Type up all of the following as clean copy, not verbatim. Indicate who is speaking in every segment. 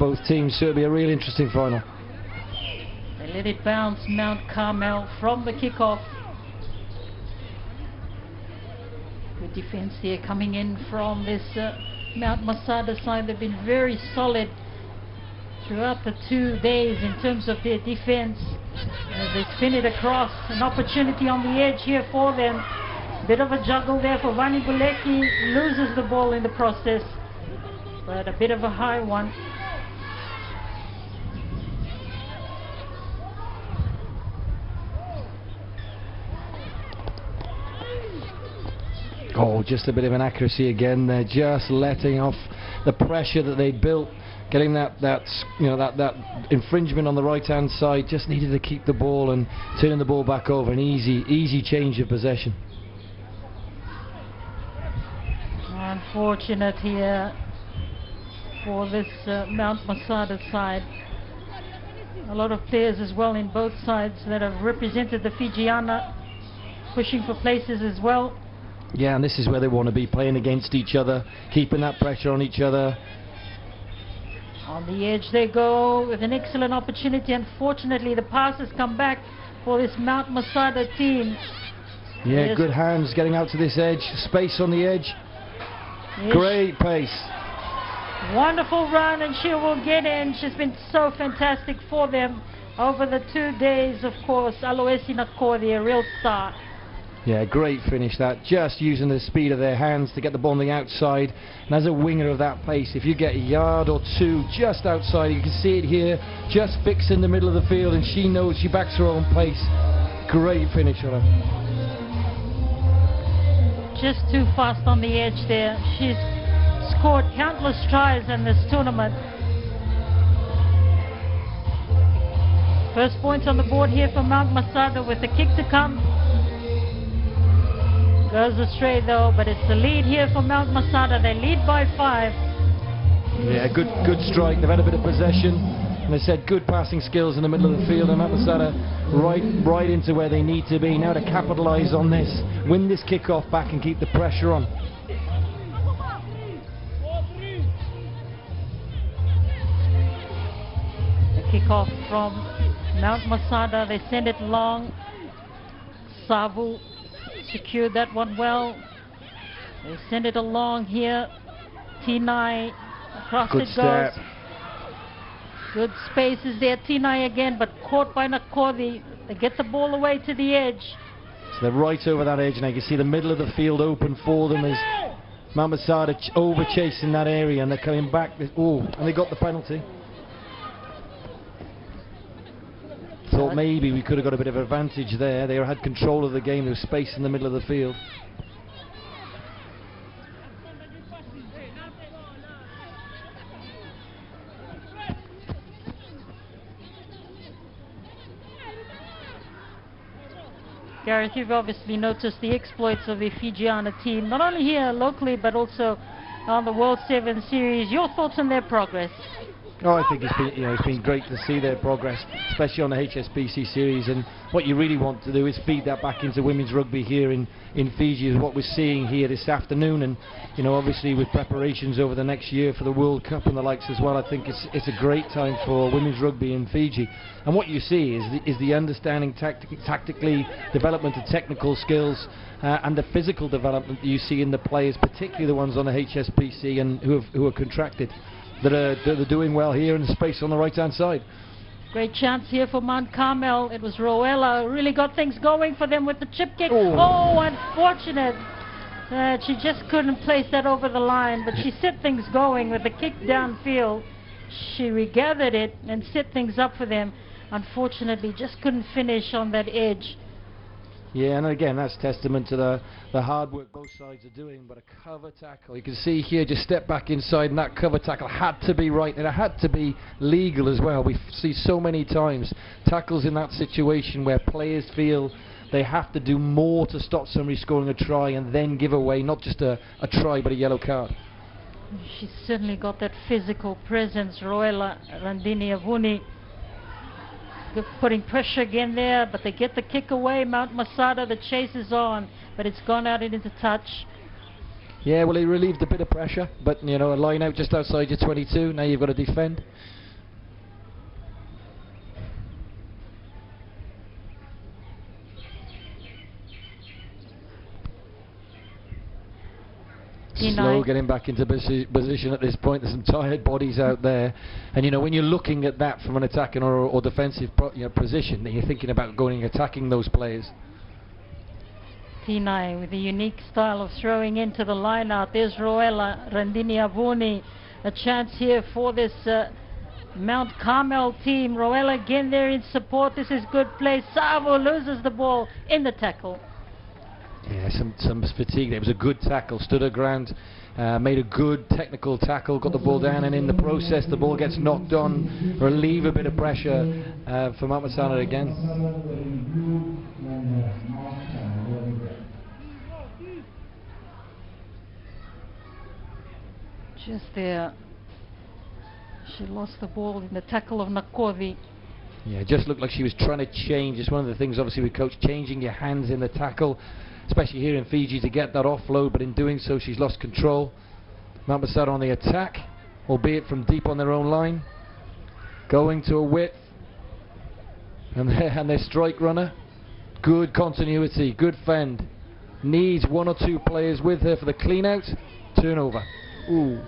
Speaker 1: both teams, so it'll be a really interesting final.
Speaker 2: They let it bounce, Mount Carmel, from the kickoff. Good defense there coming in from this Mount Masada side. They've been very solid throughout the 2 days in terms of their defense. They spin it across, an opportunity on the edge here for them. Bit of a juggle there for Vani Buleki, loses the ball in the process, but a bit of a high one.
Speaker 1: Oh, just a bit of inaccuracy again. They're just letting off the pressure that they built, getting that infringement on the right-hand side. Just needed to keep the ball and turning the ball back over. An easy change of possession.
Speaker 2: Unfortunate here for this Mount Masada side. A lot of players as well in both sides that have represented the Fijiana, pushing for places as well.
Speaker 1: Yeah, and this is where they want to be, playing against each other, keeping that pressure on each other.
Speaker 2: On the edge they go with an excellent opportunity. Unfortunately, the pass has come back for this Mount Masada team.
Speaker 1: Yeah,
Speaker 2: yes.
Speaker 1: Good hands getting out to this edge, space on the edge. Yes. Great pace.
Speaker 2: Wonderful run, and she will get in. She's been so fantastic for them over the 2 days, of course. Aloesi Nakori, a real star.
Speaker 1: Yeah, great finish that, just using the speed of their hands to get the ball on the outside. And as a winger of that pace, if you get a yard or two just outside, you can see it here, just fixed in the middle of the field, and she knows she backs her own pace. Great finish on her.
Speaker 2: Just too fast on the edge there. She's scored countless tries in this tournament. First points on the board here for Mount Masada with the kick to come. Goes astray though, but it's the lead here for Mount Masada. They lead by 5.
Speaker 1: Yeah, good strike. They've had a bit of possession, and they said good passing skills in the middle of the field, and Mount Masada right into where they need to be now to capitalise on this, win this kick-off back and keep the pressure on.
Speaker 2: The kick-off from Mount Masada, they send it long. Savu secured that one well. They send it along here. Tinai across
Speaker 1: Good
Speaker 2: it
Speaker 1: step.
Speaker 2: goes. Good spaces there. Tinai again, but caught by Nakodi. They get the ball away to the edge.
Speaker 1: So they're right over that edge now. You can see the middle of the field open for them as Mount Masada over chasing that area, and they're coming back. Oh, and they got the penalty. Thought maybe we could have got a bit of advantage there. They had control of the game. There was space in the middle of the field.
Speaker 2: Gareth, you've obviously noticed the exploits of the Fijiana team, not only here locally but also on the World 7 Series. Your thoughts on their progress?
Speaker 1: Oh, I think it's been great to see their progress, especially on the HSBC series. And what you really want to do is feed that back into women's rugby here in Fiji, is what we're seeing here this afternoon. And obviously with preparations over the next year for the World Cup and the likes as well, I think it's a great time for women's rugby in Fiji. And what you see is the understanding tactically, development of technical skills, and the physical development that you see in the players, particularly the ones on the HSBC and who are contracted. That are doing well here in the space on the right hand side.
Speaker 2: Great chance here for Mount Carmel. It was Roella who really got things going for them with the chip kick. Oh, unfortunate. She just couldn't place that over the line, but she set things going with the kick downfield. She regathered it and set things up for them. Unfortunately, just couldn't finish on that edge.
Speaker 1: Yeah, and again, that's testament to the hard work both sides are doing. But a cover tackle, you can see here, just step back inside, and that cover tackle had to be right, and it had to be legal as well. We see so many times tackles in that situation where players feel they have to do more to stop somebody scoring a try and then give away not just a try but a yellow card.
Speaker 2: She's certainly got that physical presence, Roella Randini Avuni. Putting pressure again there, but they get the kick away. Mount Masada, the chase is on, but it's gone out into touch.
Speaker 1: Yeah, well, he relieved a bit of pressure, but you know, a line out just outside your 22. Now you've got to defend. Slow getting back into position at this point. There's some tired bodies out there, and you know, when you're looking at that from an attacking or defensive position, then you're thinking about going and attacking those players.
Speaker 2: T9 with a unique style of throwing into the line out. There's Roella Randini Avuni. A chance here for this Mount Carmel team. Roella again there in support. This is good play. Savo loses the ball in the tackle.
Speaker 1: Yeah, some fatigue. It was a good tackle. Stood her ground, made a good technical tackle, got the ball down, and in the process the ball gets knocked on. Relieve a bit of pressure for Mount Masada again.
Speaker 2: Just there, she lost the ball in the tackle of Nakodi.
Speaker 1: Yeah, it just looked like she was trying to change. It's one of the things, obviously, with coach, changing your hands in the tackle, especially here in Fiji, to get that offload, but in doing so she's lost control. Mount Masada on the attack, albeit from deep on their own line, going to a width, and their strike runner, good continuity, good fend, needs one or two players with her for the clean out. Turnover. Ooh.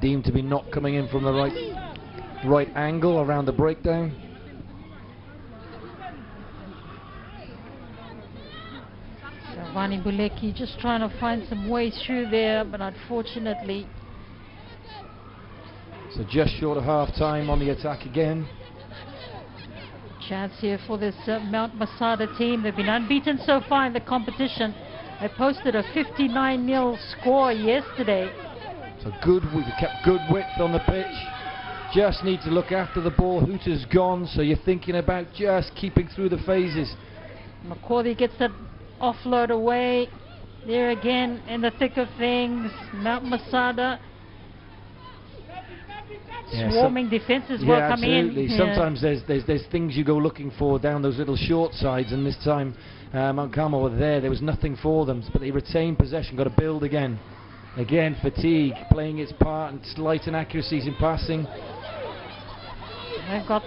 Speaker 1: Deemed to be not coming in from the right angle around the breakdown.
Speaker 2: Vani Buleki just trying to find some way through there, but unfortunately.
Speaker 1: So just short of half time on the attack again.
Speaker 2: Chance here for this Mount Masada team. They've been unbeaten so far in the competition. They posted a 59-0 score yesterday.
Speaker 1: So good, we've kept good width on the pitch. Just need to look after the ball. Hooter's gone, so you're thinking about just keeping through the phases.
Speaker 2: McCordy gets that offload away. There again in the thick of things. Mount Masada.
Speaker 1: Yeah,
Speaker 2: swarming defenses will come
Speaker 1: absolutely.
Speaker 2: in.
Speaker 1: Sometimes there's things you go looking for down those little short sides, and this time Mount Carmel were there. There was nothing for them, but they retained possession. Got to build again. Again, fatigue playing its part, and slight inaccuracies in passing.
Speaker 2: They've got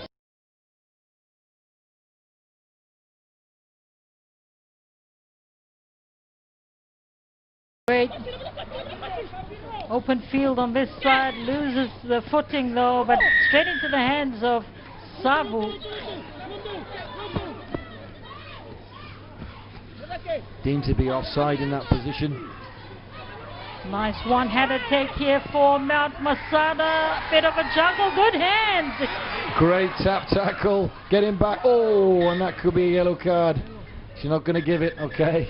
Speaker 2: great open field on this side. Loses the footing though, but straight into the hands of Savu.
Speaker 1: Deemed to be offside in that position.
Speaker 2: Nice one-handed take here for Mount Masada. Bit of a juggle, good hands.
Speaker 1: Great tap tackle, get him back. Oh, and that could be a yellow card. She's not going to give it, okay.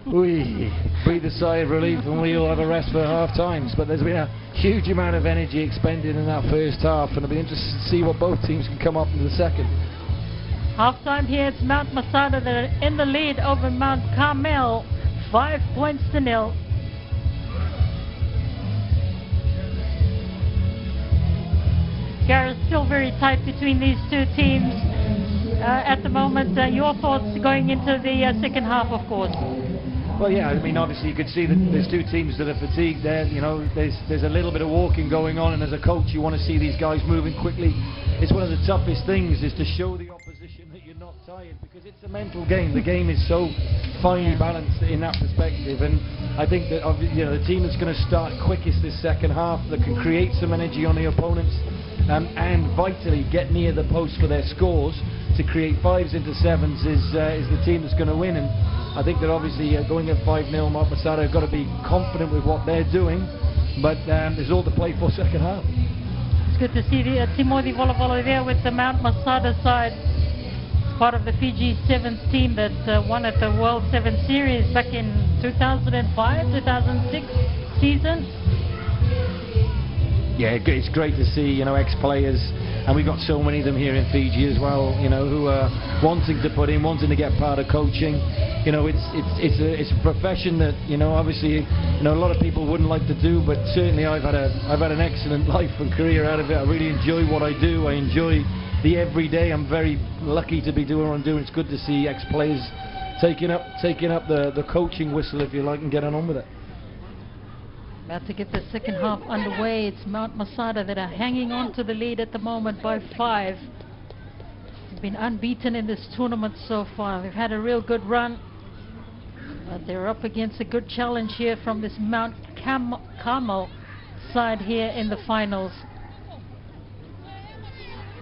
Speaker 1: We breathe a sigh of relief, and we'll have a rest for half times. But there's been a huge amount of energy expended in that first half, and it'll be interesting to see what both teams can come up in the second.
Speaker 2: Half-time here, it's Mount Masada that are in the lead over Mount Carmel, 5-0. Gareth, still very tight between these two teams at the moment. Your thoughts going into the second half, of course?
Speaker 1: Well, yeah, I mean, obviously you could see that there's two teams that are fatigued there. You know, there's a little bit of walking going on, and as a coach you want to see these guys moving quickly. It's one of the toughest things, is to show the opposition that you're not tired, because it's a mental game. The game is so finely balanced in that perspective, and I think that, you know, the team that's going to start quickest this second half, that can create some energy on the opponents, and vitally get near the post for their scores to create 5s into 7s, is the team that's going to win. And I think that obviously going at 5-0, Mount Masada have got to be confident with what they're doing, but there's all to play for second half.
Speaker 2: It's good to see the Timothy Volavolo there with the Mount Masada side. It's part of the Fiji Sevens team that won at the World 7 Series back in 2005-2006 season.
Speaker 1: Yeah, it's great to see, you know, ex-players, and we've got so many of them here in Fiji as well, you know, who are wanting to put in, wanting to get part of coaching. You know, it's a profession that, you know, obviously, you know, a lot of people wouldn't like to do, but certainly I've had an excellent life and career out of it. I really enjoy what I do. I enjoy the everyday. I'm very lucky to be doing what I'm doing. It's good to see ex-players taking up the coaching whistle, if you like, and getting on with it.
Speaker 2: About to get the second half underway. It's Mount Masada that are hanging on to the lead at the moment by 5. They've been unbeaten in this tournament so far. They've had a real good run, but they're up against a good challenge here from this Mount Carmel side here in the finals.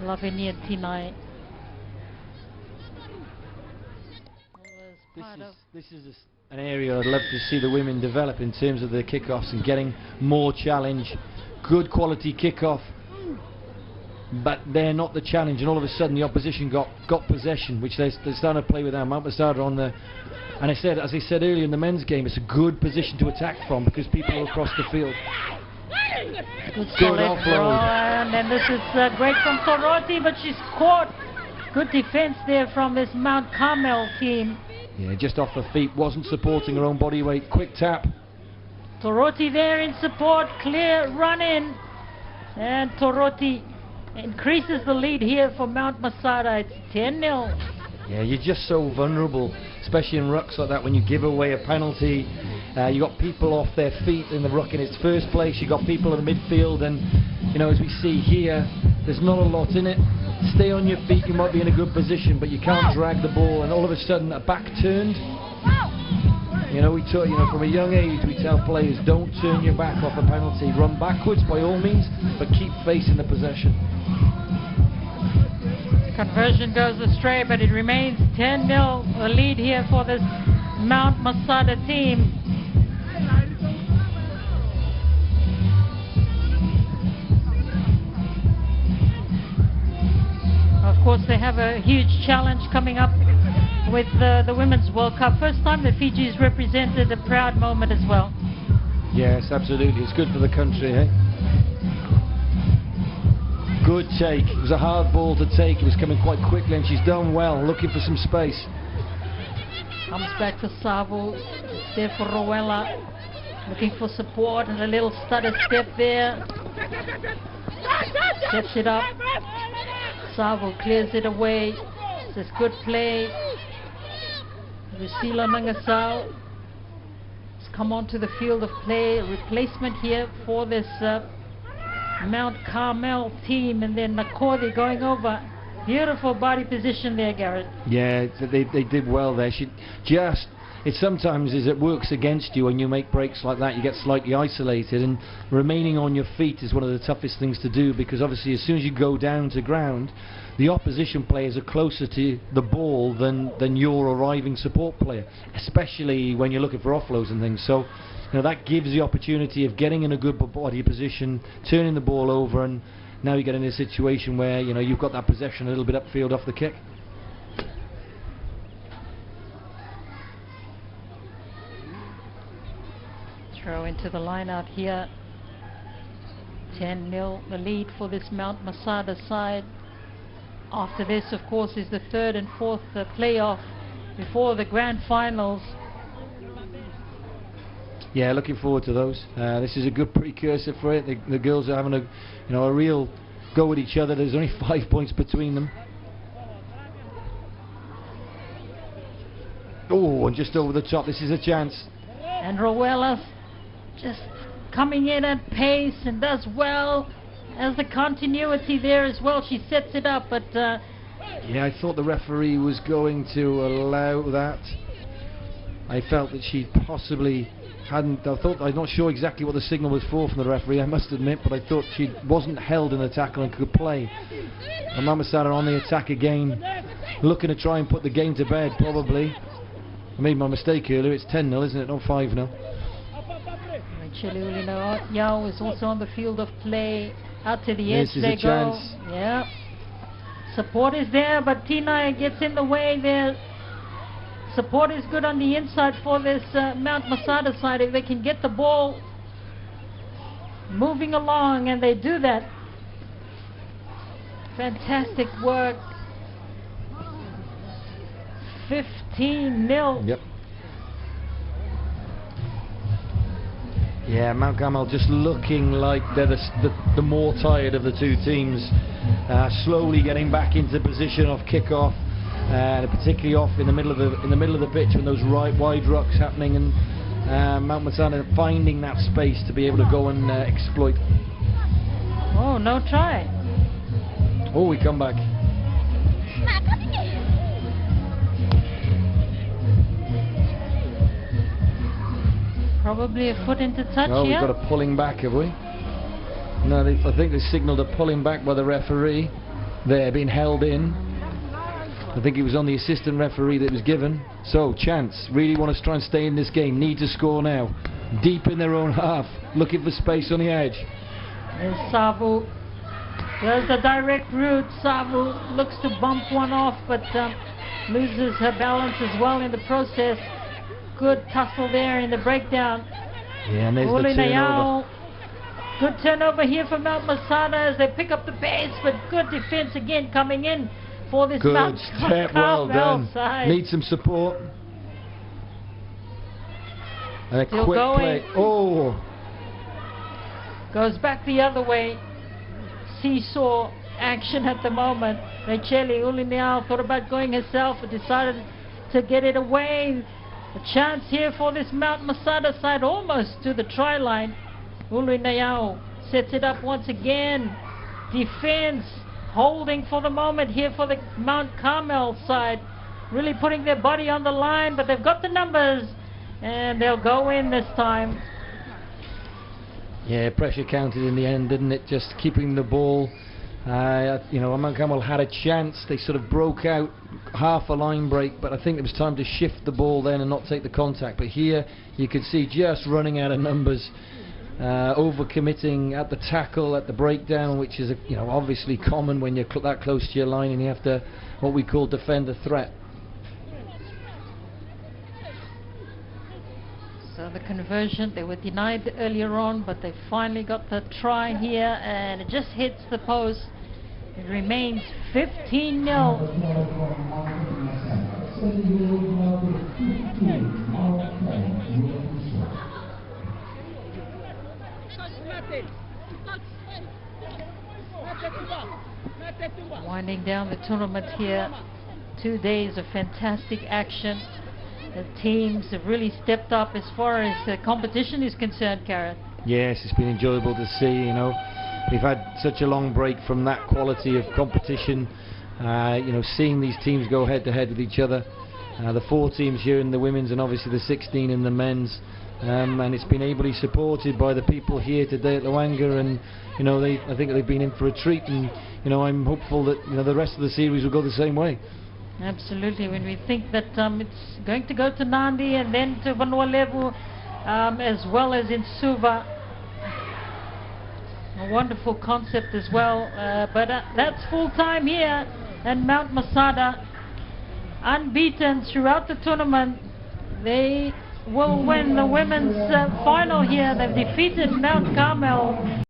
Speaker 2: Lavini and Tinai.
Speaker 1: This is an area I'd love to see the women develop in terms of their kickoffs and getting more challenge, good quality kickoff, but they're not the challenge, and all of a sudden the opposition got possession, which they're starting to play with now. Mount Masada on the, and as I said earlier in the men's game, it's a good position to attack from because people are across the field.
Speaker 2: Good offload, and then this is great from Toroti, but she's caught. Good defense there from this Mount Carmel team.
Speaker 1: Yeah, just off her feet, wasn't supporting her own body weight. Quick tap.
Speaker 2: Toroti there in support, clear run in, and Toroti increases the lead here for Mount Masada. It's 10-0.
Speaker 1: Yeah, you're just so vulnerable, especially in rucks like that when you give away a penalty. You got people off their feet in the ruck in its first place. You got people in the midfield, and you know, as we see here, there's not a lot in it. Stay on your feet, you might be in a good position, but you can't drag the ball, and all of a sudden a back turned. You know, from a young age we tell players, don't turn your back off a penalty. Run backwards by all means, but keep facing the possession.
Speaker 2: Conversion goes astray, but it remains 10-0, a lead here for this Mount Masada team. Of course, they have a huge challenge coming up with the Women's World Cup. First time that Fiji's represented, a proud moment as well.
Speaker 1: Yes, absolutely. It's good for the country, eh? Good take. It was a hard ball to take. It was coming quite quickly, and she's done well, looking for some space.
Speaker 2: Comes back to Savo. There for Rowella. Looking for support, and a little stutter step there. Steps it up. Savo clears it away. It's good play. Rusila Nangasao has come onto the field of play. A replacement here for this Mount Carmel team, and then Nakori going over. Beautiful body position there, Garrett.
Speaker 1: Yeah, they did well there. It sometimes it works against you when you make breaks like that. You get slightly isolated, and remaining on your feet is one of the toughest things to do, because obviously as soon as you go down to ground, the opposition players are closer to the ball than your arriving support player, especially when you're looking for offloads and things. So you know, that gives the opportunity of getting in a good body position, turning the ball over, and now you get in a situation where you know you've got that possession a little bit upfield off the kick.
Speaker 2: Throw into the line out here. 10-0 the lead for this Mount Masada side. After this, of course, is the third and fourth playoff before the grand finals.
Speaker 1: Yeah, looking forward to those. This is a good precursor for it. The girls are having a real go at each other. There's only 5 points between them. Oh, and just over the top. This is a chance.
Speaker 2: And Rowella just coming in at pace and does well. As the continuity there as well, she sets it up, but
Speaker 1: yeah, I thought the referee was going to allow that. I felt that she possibly hadn't. I'm not sure exactly what the signal was for from the referee, I must admit, but I thought she wasn't held in the tackle and could play. And Mount Masada on the attack again, looking to try and put the game to bed, probably. I made my mistake earlier. It's 10-0, isn't it? Not 5-0.
Speaker 2: Chiliulina Yao is also on the field of play. Out to the edge they go.
Speaker 1: Chance.
Speaker 2: Yeah. Support is there, but Tinai gets in the way there. Support is good on the inside for this Mount Masada side. If they can get the ball moving along, and they do that. Fantastic work. 15-0.
Speaker 1: Yep. Yeah, Mount Carmel just looking like they're the more tired of the two teams. Slowly getting back into position off kick-off. and particularly off in the middle of the pitch when those wide rocks happening, and Mount Masada finding that space to be able to go and exploit.
Speaker 2: Oh, no try.
Speaker 1: Oh, we come back.
Speaker 2: Probably a foot into touch
Speaker 1: Oh,
Speaker 2: here.
Speaker 1: we've got a pulling back, have we? No, I think they signalled a pulling back by the referee. They're being held in. I think it was on the assistant referee that was given. So, chance. Really want to try and stay in this game. Need to score now. Deep in their own half. Looking for space on the edge.
Speaker 2: There's Savu. There's the direct route. Savu looks to bump one off, but loses her balance as well in the process. Good tussle there in the breakdown.
Speaker 1: Yeah, and there's the turnover.
Speaker 2: Good turnover here for Mount Masada as they pick up the pace, but good defense again coming in for this Mount
Speaker 1: step, well done.
Speaker 2: side.
Speaker 1: Need some support. And a
Speaker 2: Still
Speaker 1: quick
Speaker 2: going.
Speaker 1: play. Oh!
Speaker 2: Goes back the other way. Seesaw action at the moment. Racheli Ulineau thought about going herself, but decided to get it away. A chance here for this Mount Masada side, almost to the try line. Ulineau sets it up once again. Defense holding for the moment here for the Mount Carmel side. Really putting their body on the line, but they've got the numbers and they'll go in this time.
Speaker 1: Yeah, pressure counted in the end, didn't it? Just keeping the ball. Mount Carmel had a chance. They sort of broke out half a line break, but I think it was time to shift the ball then and not take the contact. But here you could see just running out of numbers, overcommitting at the tackle, at the breakdown, which is obviously common when you're that close to your line and you have to what we call defend the threat.
Speaker 2: So the conversion, they were denied earlier on, but they finally got the try here, and it just hits the post. It remains 15-0. Winding down the tournament here. 2 days of fantastic action. The teams have really stepped up as far as the competition is concerned, Karen.
Speaker 1: Yes, it's been enjoyable to see. We've had such a long break from that quality of competition. Seeing these teams go head to head with each other. The 4 teams here in the women's and obviously the 16 in the men's. And it's been ably supported by the people here today at Luanga, and I think they've been in for a treat, and I'm hopeful that the rest of the series will go the same way.
Speaker 2: Absolutely. When we think that it's going to go to Nandi and then to Vanuatu, as well as in Suva, a wonderful concept as well. But that's full time here, and Mount Masada, unbeaten throughout the tournament. They will win the women's final here. They've defeated Mount Carmel